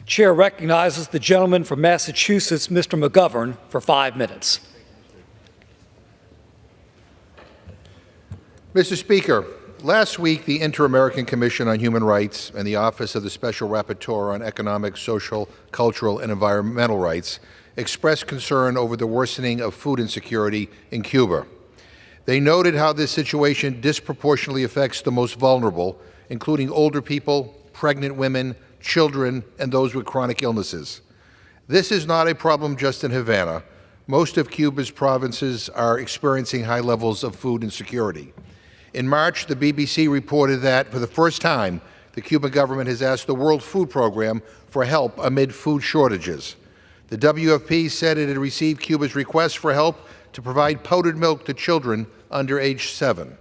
Chair recognizes the gentleman from Massachusetts, Mr. McGovern, for 5 minutes. Mr. Speaker, last week the Inter-American Commission on Human Rights and the Office of the Special Rapporteur on Economic, Social, Cultural, and Environmental Rights expressed concern over the worsening of food insecurity in Cuba. They noted how this situation disproportionately affects the most vulnerable, including older people, pregnant women, children, and those with chronic illnesses. This is not a problem just in Havana. Most of Cuba's provinces are experiencing high levels of food insecurity. In March, the BBC reported that, for the first time, the Cuban government has asked the World Food Program for help amid food shortages. The WFP said it had received Cuba's request for help to provide powdered milk to children under age 7.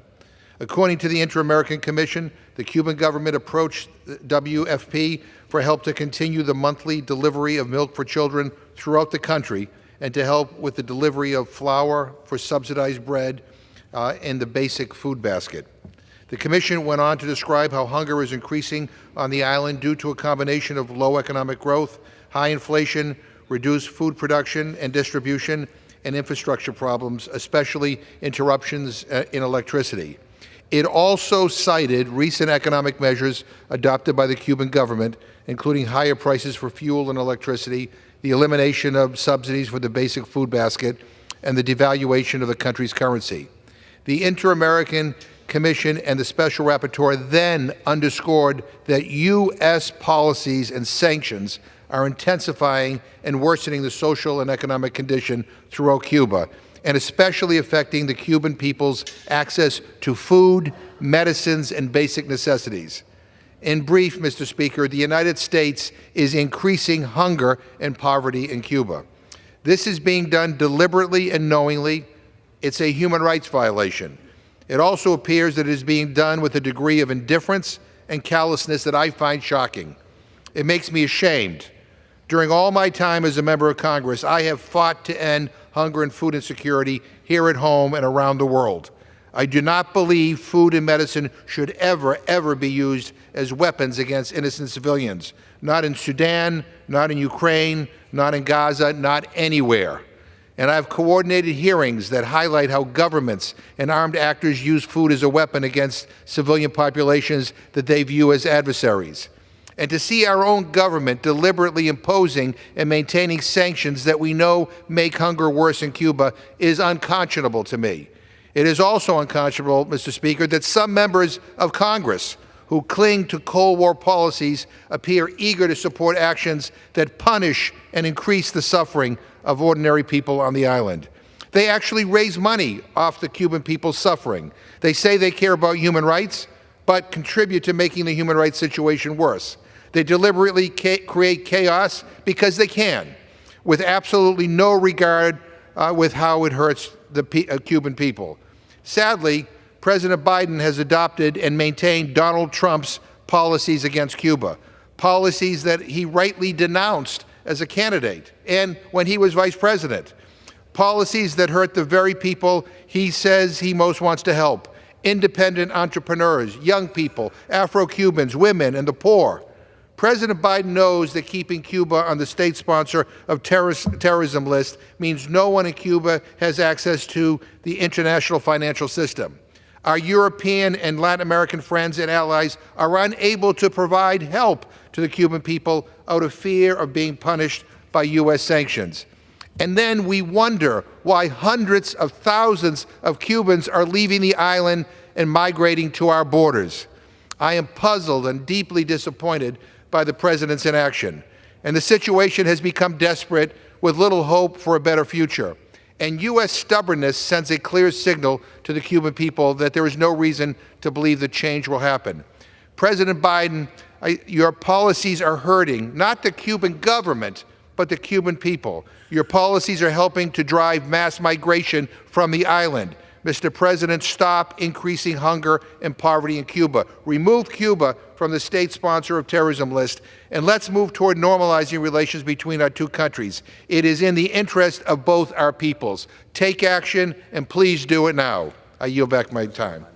According to the Inter-American Commission, the Cuban government approached the WFP for help to continue the monthly delivery of milk for children throughout the country and to help with the delivery of flour for subsidized bread in the basic food basket. The Commission went on to describe how hunger is increasing on the island due to a combination of low economic growth, high inflation, reduced food production and distribution, and infrastructure problems, especially interruptions in electricity. It also cited recent economic measures adopted by the Cuban government, including higher prices for fuel and electricity, the elimination of subsidies for the basic food basket, and the devaluation of the country's currency. The Inter-American Commission and the Special Rapporteur then underscored that U.S. policies and sanctions are intensifying and worsening the social and economic condition throughout Cuba, and especially affecting the Cuban people's access to food, medicines, and basic necessities. In brief, Mr. Speaker, the United States is increasing hunger and poverty in Cuba. This is being done deliberately and knowingly. It's a human rights violation. It also appears that it is being done with a degree of indifference and callousness that I find shocking. It makes me ashamed. During all my time as a member of Congress, I have fought to end hunger and food insecurity here at home and around the world. I do not believe food and medicine should ever be used as weapons against innocent civilians. Not in Sudan, not in Ukraine, not in Gaza, not anywhere. And I have coordinated hearings that highlight how governments and armed actors use food as a weapon against civilian populations that they view as adversaries. And to see our own government deliberately imposing and maintaining sanctions that we know make hunger worse in Cuba is unconscionable to me. It is also unconscionable, Mr. Speaker, that some members of Congress who cling to Cold War policies appear eager to support actions that punish and increase the suffering of ordinary people on the island. They actually raise money off the Cuban people's suffering. They say they care about human rights, but contribute to making the human rights situation worse. They deliberately create chaos because they can, with absolutely no regard with how it hurts the Cuban people. Sadly, President Biden has adopted and maintained Donald Trump's policies against Cuba, policies that he rightly denounced as a candidate and when he was vice president, policies that hurt the very people he says he most wants to help: independent entrepreneurs, young people, Afro-Cubans, women, and the poor. President Biden knows that keeping Cuba on the state sponsor of terrorism list means no one in Cuba has access to the international financial system. Our European and Latin American friends and allies are unable to provide help to the Cuban people out of fear of being punished by U.S. sanctions. And then we wonder why hundreds of thousands of Cubans are leaving the island and migrating to our borders. I am puzzled and deeply disappointed by the President's inaction, and the situation has become desperate with little hope for a better future. And U.S. stubbornness sends a clear signal to the Cuban people that there is no reason to believe that change will happen. President Biden, your policies are hurting not the Cuban government, but the Cuban people. Your policies are helping to drive mass migration from the island. Mr. President, stop increasing hunger and poverty in Cuba. Remove Cuba from the state sponsor of terrorism list, and let's move toward normalizing relations between our two countries. It is in the interest of both our peoples. Take action, and please do it now. I yield back my time.